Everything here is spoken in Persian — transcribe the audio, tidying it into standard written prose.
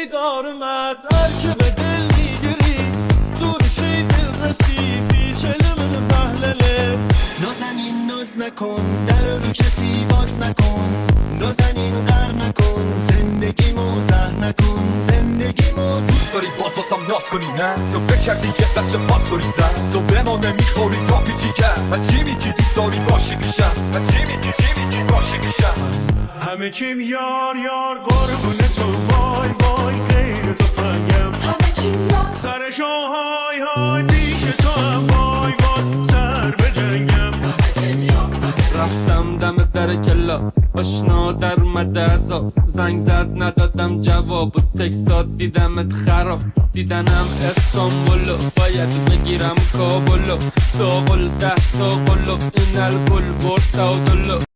روزگار اومد هر که به دل میگیری دورشی دل رسی پیش علم محلله نازنین ناز نکن در رو کسی باز نکن نازنین قر نکن زندگی موزه نکن زندگی موزه دوست داری باز بازم ناز کنی نه تو فکر کردی یه بچه پاسوری زد تو به ما نمیخوری کافی چی کرد و چی میگی دوست داری باشی میشم و چی میگی باشی میشم همه چیم یار یار قربون تو وای وای غیر تو فنگم همه چی یار سرشو های های پیش تو هم وای وای سر به جنگم رفتم دم در کلا آشنا در اومده ازا زنگ زد ندادم جواب و تکست داد دیدمت خراب دیدنم استانبولو باید بگیرم کابلو تا قل ده تا قلو این الگل برد تا دلو